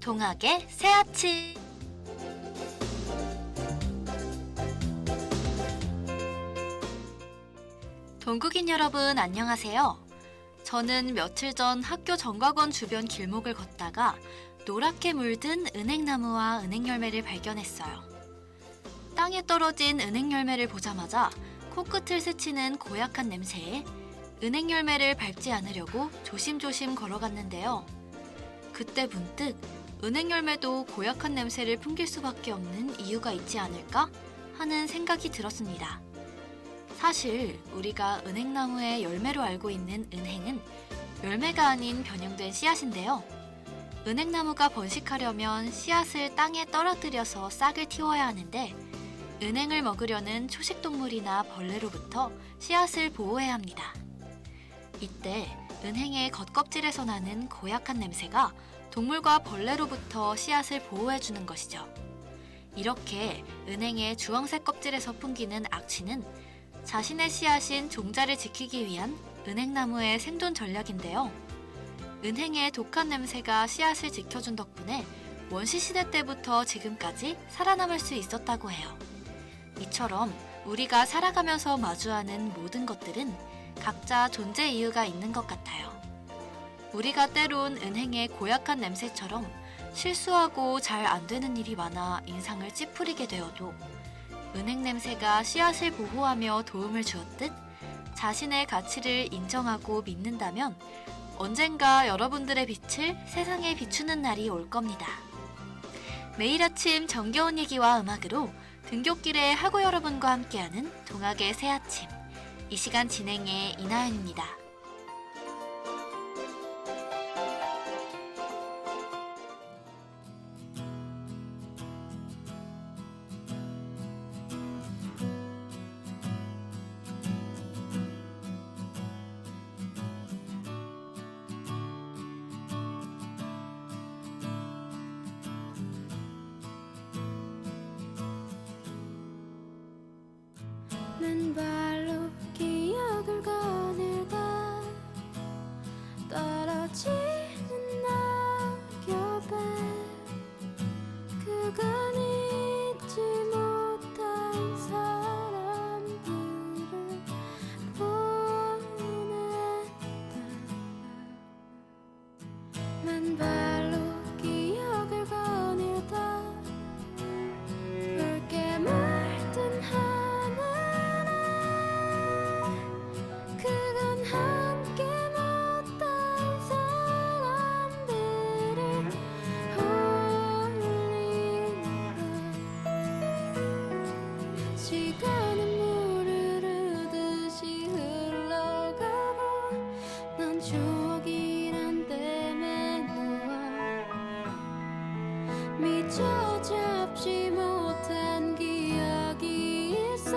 동학의 새아침. 동국인 여러분 안녕하세요. 저는 며칠 전 학교 정각원 주변 길목을 걷다가 노랗게 물든 은행나무와 은행열매를 발견했어요. 땅에 떨어진 은행열매를 보자마자 코끝을 스치는 고약한 냄새에 은행열매를 밟지 않으려고 조심조심 걸어갔는데요. 그때 문득 은행열매도 고약한 냄새를 풍길 수밖에 없는 이유가 있지 않을까 하는 생각이 들었습니다. 사실 우리가 은행나무의 열매로 알고 있는 은행은 열매가 아닌 변형된 씨앗인데요. 은행나무가 번식하려면 씨앗을 땅에 떨어뜨려서 싹을 틔워야 하는데 은행을 먹으려는 초식동물이나 벌레로부터 씨앗을 보호해야 합니다. 이때 은행의 겉껍질에서 나는 고약한 냄새가 동물과 벌레로부터 씨앗을 보호해주는 것이죠. 이렇게 은행의 주황색 껍질에서 풍기는 악취는 자신의 씨앗인 종자를 지키기 위한 은행나무의 생존 전략인데요. 은행의 독한 냄새가 씨앗을 지켜준 덕분에 원시시대 때부터 지금까지 살아남을 수 있었다고 해요. 이처럼 우리가 살아가면서 마주하는 모든 것들은 각자 존재 이유가 있는 것 같아요. 우리가 때론 은행의 고약한 냄새처럼 실수하고 잘 안 되는 일이 많아 인상을 찌푸리게 되어도 은행 냄새가 씨앗을 보호하며 도움을 주었듯 자신의 가치를 인정하고 믿는다면 언젠가 여러분들의 빛을 세상에 비추는 날이 올 겁니다. 매일 아침 정겨운 얘기와 음악으로 등굣길의 하고 여러분과 함께하는 동학의 새아침. 이 시간 진행의 이나연입니다. 맨발로 기억을 거닐다 떨어지는 낙엽에 그간 잊지 못한 사람들을 보냈다. 맨발로 기억을 거닐다 붉게 물든 그건 함께 못한 사람들을 홀린다. 시간은 물을 흐르듯이 흘러가고 난 추억이란 댐에 누워 미처 잡지 못한 기억이 있어.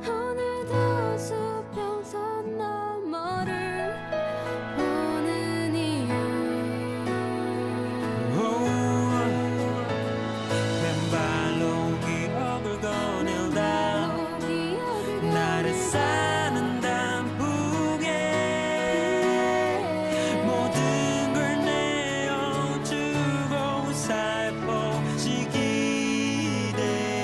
오늘도 수평선 너머를 보는 이유 맨발로 기억을 거닐다 나를 사는 단풍에 모든 걸 내어주고 살포시 기대본다.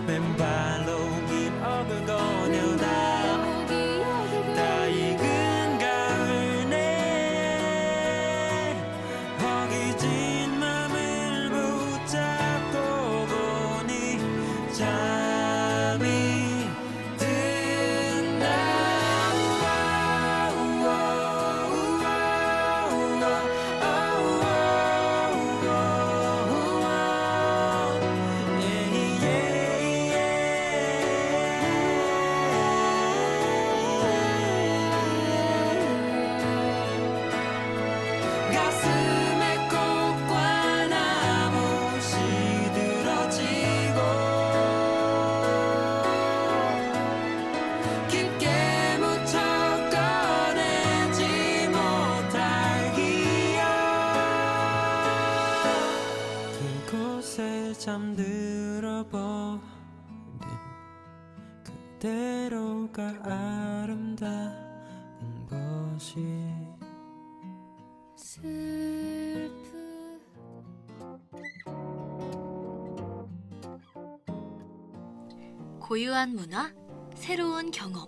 맨발로 기억을 거닐다 다 익은 가을 내 허기진 맘을 붙잡고 보니 잠이 든다. 가슴에 꽃과 나무 시들어지고 깊게 묻혀 꺼내지 못할 기억 그곳에 잠들어 버린 그대로가 아름다운 것이 슬프 고유한 문화, 새로운 경험,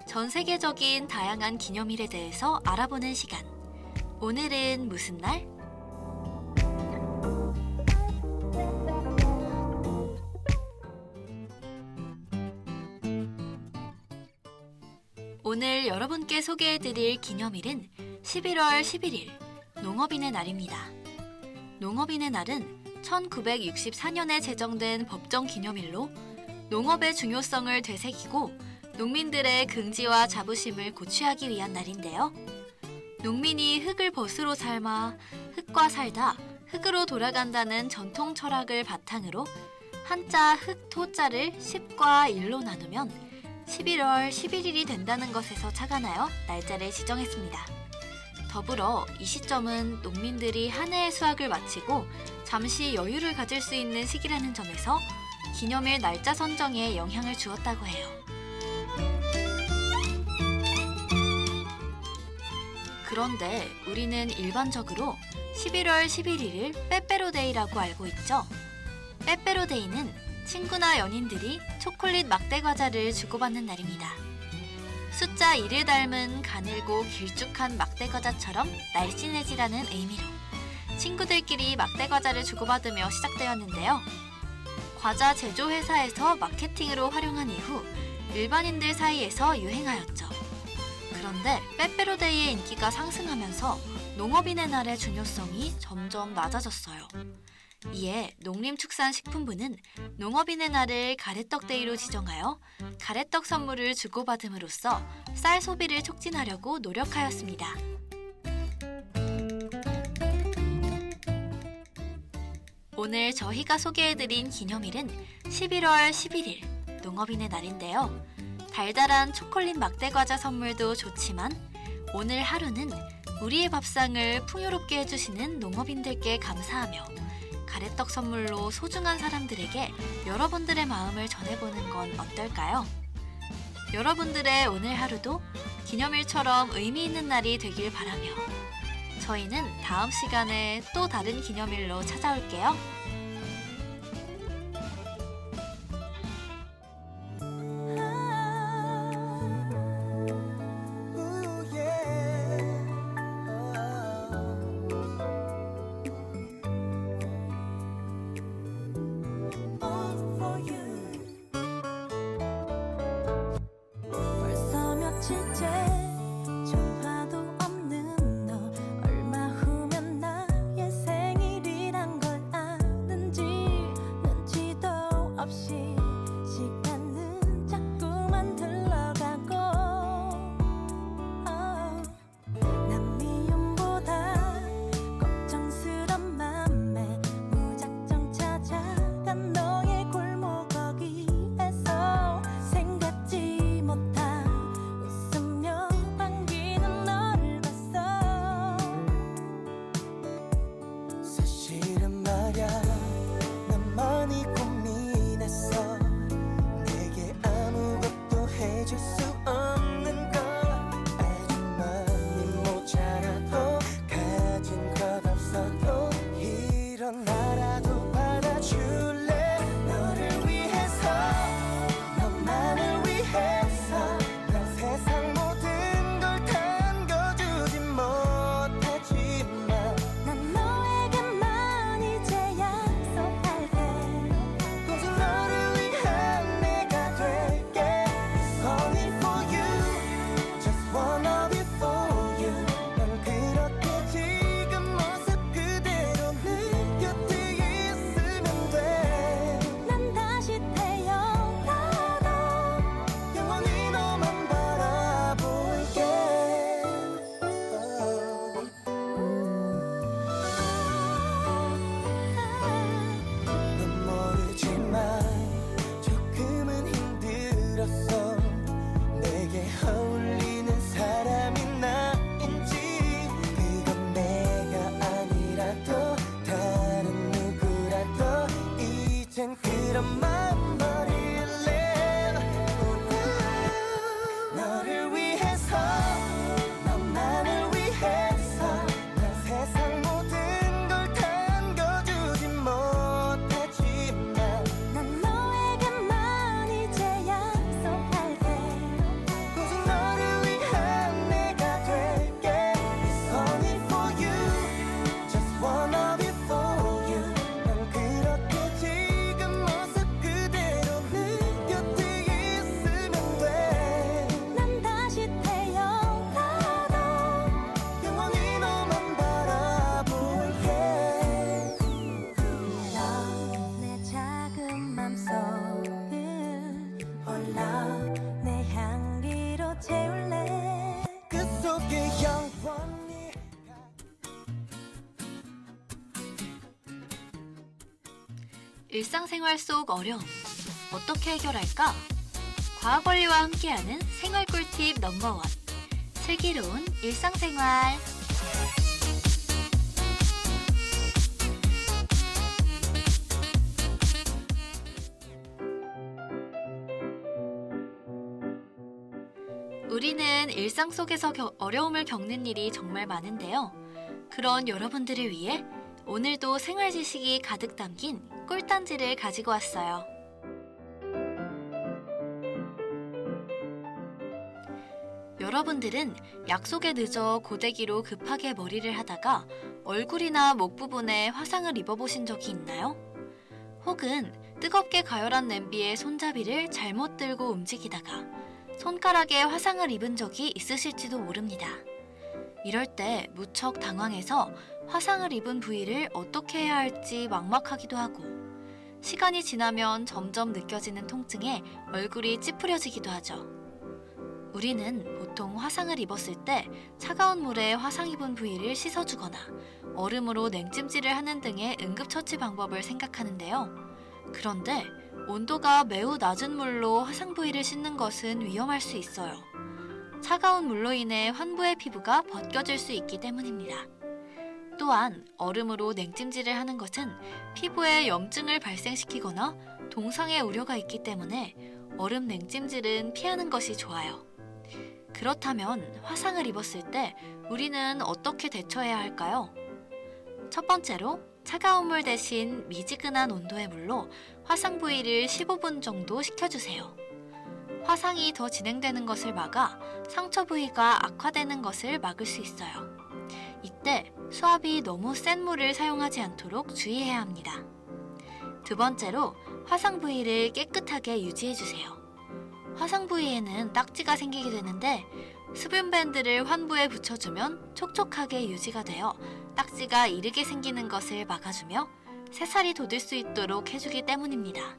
전 세계적인 다양한 기념일에 대해서 알아보는 시간. 오늘은 무슨 날? 오늘 여러분께 소개해드릴 기념일은 11월 11일, 농업인의 날입니다. 농업인의 날은 1964년에 제정된 법정 기념일로 농업의 중요성을 되새기고 농민들의 긍지와 자부심을 고취하기 위한 날인데요. 농민이 흙을 벗으로 삶아 흙과 살다 흙으로 돌아간다는 전통 철학을 바탕으로 한자 흙토자를 10과 1로 나누면 11월 11일이 된다는 것에서 착안하여 날짜를 지정했습니다. 더불어 이 시점은 농민들이 한 해의 수확을 마치고 잠시 여유를 가질 수 있는 시기라는 점에서 기념일 날짜 선정에 영향을 주었다고 해요. 그런데 우리는 일반적으로 11월 11일을 빼빼로데이라고 알고 있죠. 빼빼로데이는 친구나 연인들이 초콜릿 막대 과자를 주고받는 날입니다. 숫자 1을 닮은 가늘고 길쭉한 막대 과자처럼 날씬해지라는 의미로 친구들끼리 막대 과자를 주고받으며 시작되었는데요. 과자 제조 회사에서 마케팅으로 활용한 이후 일반인들 사이에서 유행하였죠. 그런데 빼빼로데이의 인기가 상승하면서 농업인의 날의 중요성이 점점 낮아졌어요. 이에 농림축산식품부는 농업인의 날을 가래떡데이로 지정하여 가래떡 선물을 주고받음으로써 쌀 소비를 촉진하려고 노력하였습니다. 오늘 저희가 소개해드린 기념일은 11월 11일 농업인의 날인데요. 달달한 초콜릿 막대 과자 선물도 좋지만 오늘 하루는 우리의 밥상을 풍요롭게 해주시는 농업인들께 감사하며 가래떡 선물로 소중한 사람들에게 여러분들의 마음을 전해보는 건 어떨까요? 여러분들의 오늘 하루도 기념일처럼 의미 있는 날이 되길 바라며 저희는 다음 시간에 또 다른 기념일로 찾아올게요. 벌써 며칠째 전화도 없는 너 얼마 후면 나의 생일이란 걸 아는지 눈치도 없이 시간은 자꾸만 흘러가고 난 미움보다 걱정스런 맘에 무작정 찾아간 너의 골목 어귀에서 생각지 못한 웃으며 반기는 너를 봤어. 사실은 말야 난 많이 고민했어. 내게 아무것도 해줄 수 없는 걸 아주 많이 모자라도 가진 것 없어도 이런 나라도 받아줄래. 너를 위해서 너만을 위해서 난 세상 모든 걸 담겨주지 못하지만 난 너에게만 이제 약속할게. 꼭 너를 위한 내가 될게. It's only for you, just wanna be for you. 난 그렇게 지금 모습 그대로 네 곁에 있으면 돼. 난 다시 태어나도 영원히 너만 바라볼게. 넌 모르지만 조금은 힘들었어. 내게 어울리는 사람이 나인지 그건 내가 아니라도 다른 누구라도 이젠 그런 마음 버릴래. 너를 위해서 너만을 위해서 난 일상생활 속 어려움 어떻게 해결할까? 과학원리와 함께하는 생활 꿀팁 넘버원 슬기로운 일상생활. 우리는 일상 속에서 어려움을 겪는 일이 정말 많은데요. 그런 여러분들을 위해 오늘도 생활 지식이 가득 담긴 꿀단지를 가지고 왔어요. 여러분들은 약속에 늦어 고데기로 급하게 머리를 하다가 얼굴이나 목 부분에 화상을 입어보신 적이 있나요? 혹은 뜨겁게 가열한 냄비에 손잡이를 잘못 들고 움직이다가 손가락에 화상을 입은 적이 있으실지도 모릅니다. 이럴 때 무척 당황해서 화상을 입은 부위를 어떻게 해야 할지 막막하기도 하고 시간이 지나면 점점 느껴지는 통증에 얼굴이 찌푸려지기도 하죠. 우리는 보통 화상을 입었을 때 차가운 물에 화상 입은 부위를 씻어주거나 얼음으로 냉찜질을 하는 등의 응급처치 방법을 생각하는데요. 그런데 온도가 매우 낮은 물로 화상 부위를 씻는 것은 위험할 수 있어요. 차가운 물로 인해 환부의 피부가 벗겨질 수 있기 때문입니다. 또한 얼음으로 냉찜질을 하는 것은 피부에 염증을 발생시키거나 동상의 우려가 있기 때문에 얼음 냉찜질은 피하는 것이 좋아요. 그렇다면 화상을 입었을 때 우리는 어떻게 대처해야 할까요? 첫 번째로 차가운 물 대신 미지근한 온도의 물로 화상 부위를 15분 정도 식혀주세요. 화상이 더 진행되는 것을 막아 상처 부위가 악화되는 것을 막을 수 있어요. 이때 수압이 너무 센 물을 사용하지 않도록 주의해야 합니다. 두 번째로 화상 부위를 깨끗하게 유지해주세요. 화상 부위에는 딱지가 생기게 되는데 수분 밴드를 환부에 붙여주면 촉촉하게 유지가 되어 딱지가 이르게 생기는 것을 막아주며 새살이 돋을 수 있도록 해주기 때문입니다.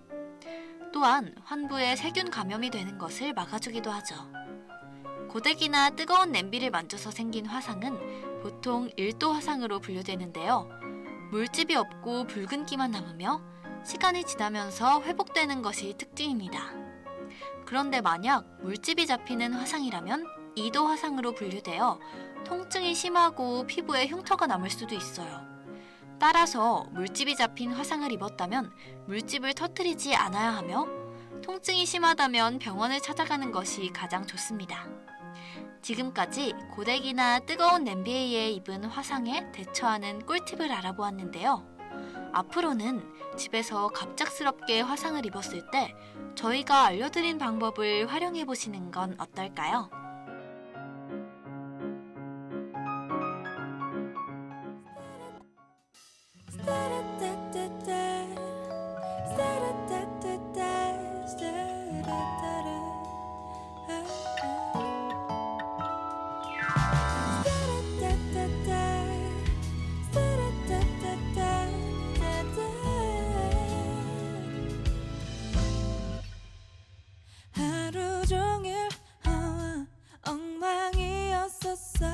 또한 환부에 세균 감염이 되는 것을 막아주기도 하죠. 고데기나 뜨거운 냄비를 만져서 생긴 화상은 보통 1도 화상으로 분류되는데요. 물집이 없고 붉은기만 남으며 시간이 지나면서 회복되는 것이 특징입니다. 그런데 만약 물집이 잡히는 화상이라면 2도 화상으로 분류되어 통증이 심하고 피부에 흉터가 남을 수도 있어요. 따라서 물집이 잡힌 화상을 입었다면 물집을 터뜨리지 않아야 하며 통증이 심하다면 병원을 찾아가는 것이 가장 좋습니다. 지금까지 고데기나 뜨거운 냄비에 의해 입은 화상에 대처하는 꿀팁을 알아보았는데요. 앞으로는 집에서 갑작스럽게 화상을 입었을 때 저희가 알려드린 방법을 활용해 보시는 건 어떨까요? 하루 종일 엉망이었었어.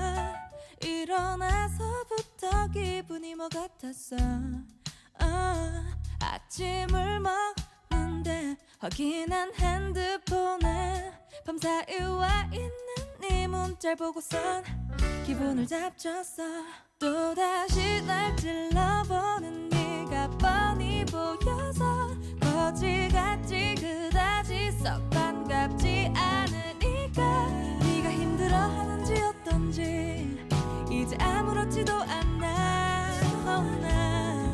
일어나서부터 기분이 뭐 같았어. 아침을 먹는데 확인한 핸드폰에 밤사이 와 있는 네 문자를 보고선 기분을 잡쳤어. 또다시 날 찔러보는 네가 뻔히 보여서 거지같이 그다지 썩 반갑지 않으니까 네가 힘들어하는지 어떤지 이제 아무렇지도 않아. 나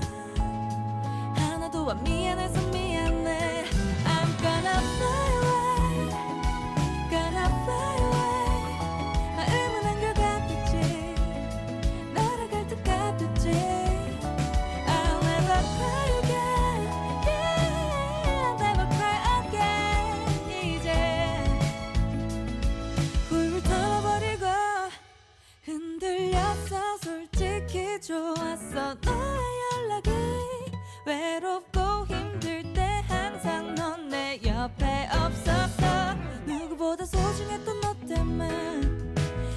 하나도 안 미안해서 미안해. I'm gonna fly away, gonna fly away. 마음은 한결같았지, 날아갈 듯 같았지. I'll never cry again, yeah, never cry again. 이제 훌훌 털어버리고 흔들렸어. 솔직히 좋았어. 너의 연락이 외롭고 힘들 때 항상 넌 내 옆에 없었어. 누구보다 소중했던 너 때문에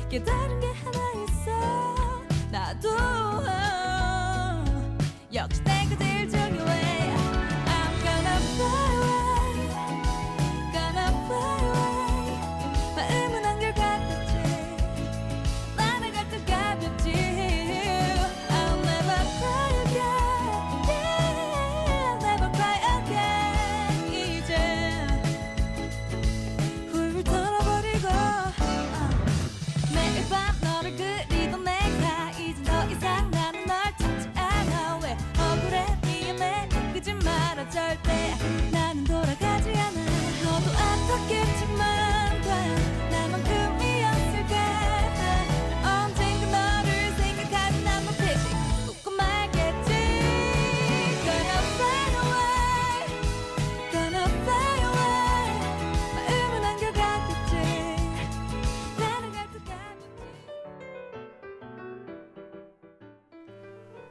깨달은 게 하나 있어. 나도 역시 내가 제일 중요해. I'm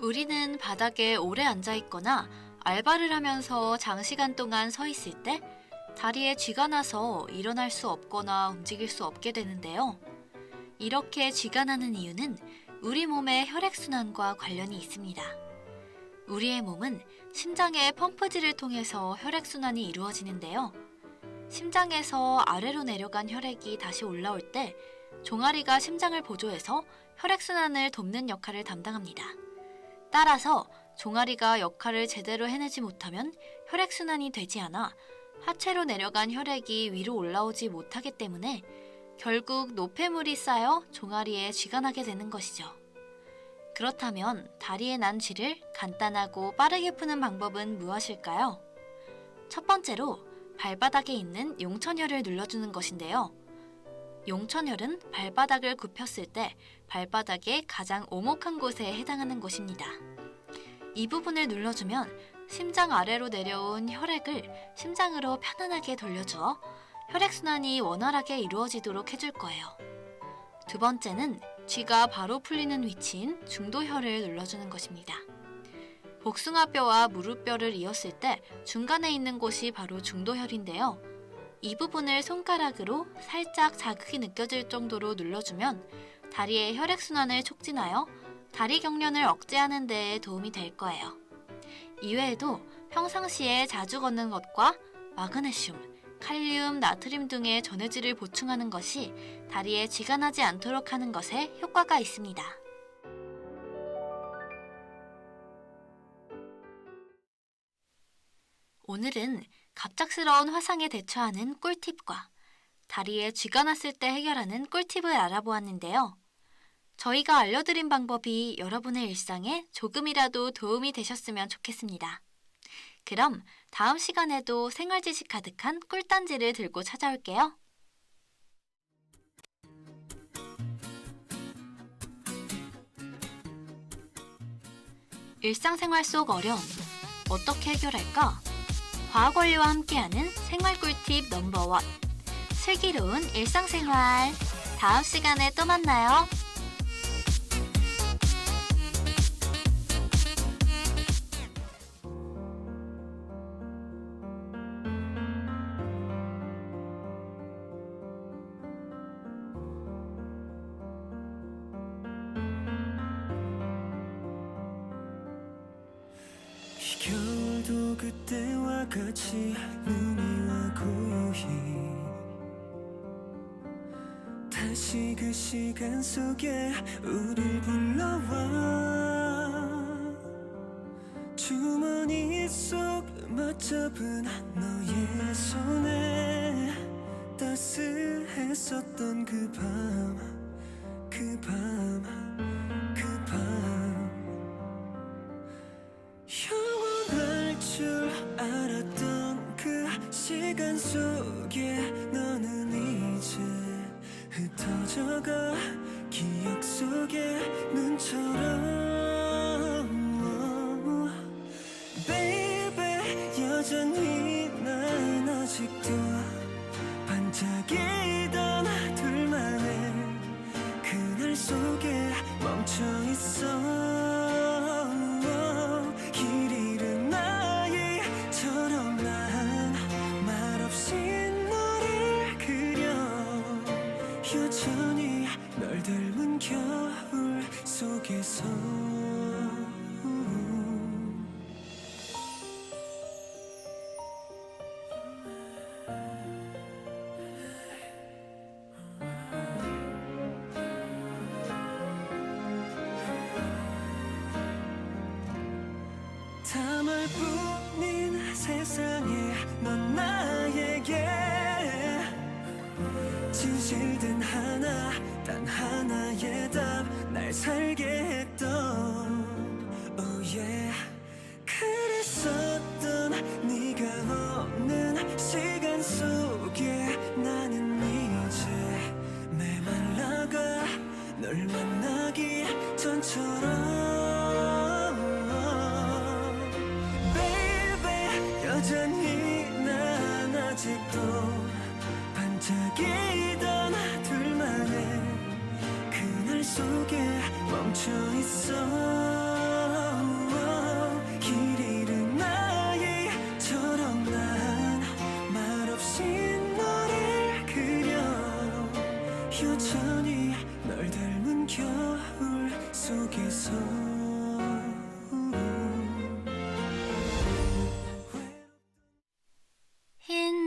우리는 바닥에 오래 앉아 있거나 알바를 하면서 장시간 동안 서 있을 때 다리에 쥐가 나서 일어날 수 없거나 움직일 수 없게 되는데요. 이렇게 쥐가 나는 이유는 우리 몸의 혈액순환과 관련이 있습니다. 우리의 몸은 심장의 펌프질을 통해서 혈액순환이 이루어지는데요. 심장에서 아래로 내려간 혈액이 다시 올라올 때 종아리가 심장을 보조해서 혈액순환을 돕는 역할을 담당합니다. 따라서 종아리가 역할을 제대로 해내지 못하면 혈액순환이 되지 않아 하체로 내려간 혈액이 위로 올라오지 못하기 때문에 결국 노폐물이 쌓여 종아리에 쥐가 나게 되는 것이죠. 그렇다면 다리에 난 쥐를 간단하고 빠르게 푸는 방법은 무엇일까요? 첫 번째로 발바닥에 있는 용천혈을 눌러주는 것인데요. 용천혈은 발바닥을 굽혔을 때 발바닥의 가장 오목한 곳에 해당하는 곳입니다. 이 부분을 눌러주면 심장 아래로 내려온 혈액을 심장으로 편안하게 돌려주어 혈액순환이 원활하게 이루어지도록 해줄 거예요. 두 번째는 쥐가 바로 풀리는 위치인 중도혈을 눌러주는 것입니다. 복숭아뼈와 무릎뼈를 이었을 때 중간에 있는 곳이 바로 중도혈인데요. 이 부분을 손가락으로 살짝 자극이 느껴질 정도로 눌러주면 다리의 혈액순환을 촉진하여 다리 경련을 억제하는 데 도움이 될 거예요. 이외에도 평상시에 자주 걷는 것과 마그네슘, 칼륨, 나트륨 등의 전해질을 보충하는 것이 다리에 쥐가 나지 않도록 하는 것에 효과가 있습니다. 오늘은 갑작스러운 화상에 대처하는 꿀팁과 다리에 쥐가 났을 때 해결하는 꿀팁을 알아보았는데요. 저희가 알려드린 방법이 여러분의 일상에 조금이라도 도움이 되셨으면 좋겠습니다. 그럼 다음 시간에도 생활 지식 가득한 꿀단지를 들고 찾아올게요. 일상생활 속 어려움, 어떻게 해결할까? 과학 원리와 함께하는 생활 꿀팁 넘버원. 슬기로운 일상생활. 다음 시간에 또 만나요. 이 겨울도 그때와 같이 눈이 와 고요히 다시 그 시간 속에 우릴 불러와 주머니 속 맞잡은 너의 손에 따스했었던 그 밤 영원할 줄 알았던 그 시간 속에 너는 이제 흩어져가 기억 속에 눈처럼 Baby 여전히 난 아직도 반짝이던 둘만의 그날 속에 멈춰있어 길 잃은 나이처럼 난 말없이 너를 그려 여전히 널 닮은 겨울 속에서 담을 뿐인 세상에 넌 나에게 진실된 하나 단 하나의 답 날 살게 했던 Oh yeah 그랬었던 네가 없는 시간 속에 나는 이제 메말라가 널 만나기 전처럼 여전히 난 아직도 반짝이던 둘만의 그날 속에 멈춰있어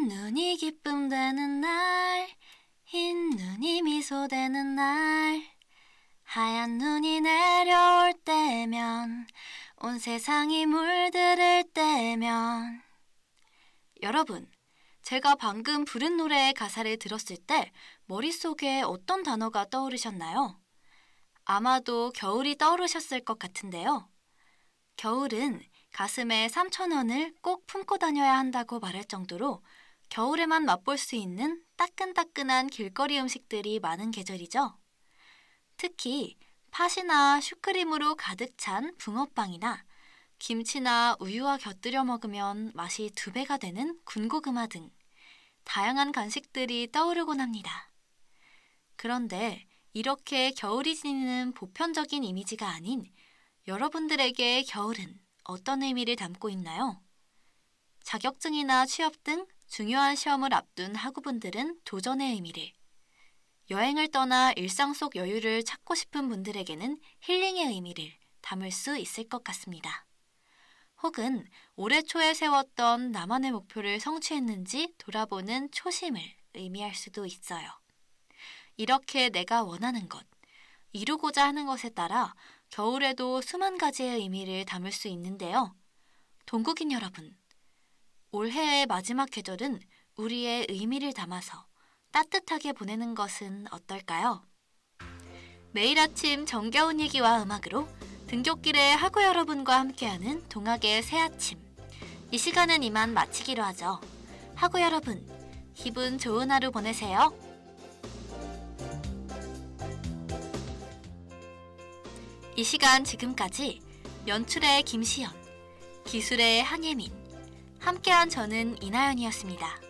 눈이 기쁨 되는 날, 흰 눈이 미소 되는 날, 하얀 눈이 내려올 때면, 온 세상이 물들을 때면. 여러분, 제가 방금 부른 노래의 가사를 들었을 때 머릿속에 어떤 단어가 떠오르셨나요? 아마도 겨울이 떠오르셨을 것 같은데요. 겨울은 가슴에 3,000원을 꼭 품고 다녀야 한다고 말할 정도로 겨울에만 맛볼 수 있는 따끈따끈한 길거리 음식들이 많은 계절이죠. 특히 팥이나 슈크림으로 가득 찬 붕어빵이나 김치나 우유와 곁들여 먹으면 맛이 2배가 되는 군고구마 등 다양한 간식들이 떠오르곤 합니다. 그런데 이렇게 겨울이 지니는 보편적인 이미지가 아닌 여러분들에게 겨울은 어떤 의미를 담고 있나요? 자격증이나 취업 등 중요한 시험을 앞둔 학우분들은 도전의 의미를, 여행을 떠나 일상 속 여유를 찾고 싶은 분들에게는 힐링의 의미를 담을 수 있을 것 같습니다. 혹은 올해 초에 세웠던 나만의 목표를 성취했는지 돌아보는 초심을 의미할 수도 있어요. 이렇게 내가 원하는 것, 이루고자 하는 것에 따라 겨울에도 수만 가지의 의미를 담을 수 있는데요. 동국인 여러분, 올해의 마지막 계절은 우리의 의미를 담아서 따뜻하게 보내는 것은 어떨까요? 매일 아침 정겨운 얘기와 음악으로 등굣길의 학우 여러분과 함께하는 동학의 새아침. 이 시간은 이만 마치기로 하죠. 학우 여러분, 기분 좋은 하루 보내세요. 이 시간 지금까지 연출의 김시연, 기술의 한예민, 함께한 저는 이나연이었습니다.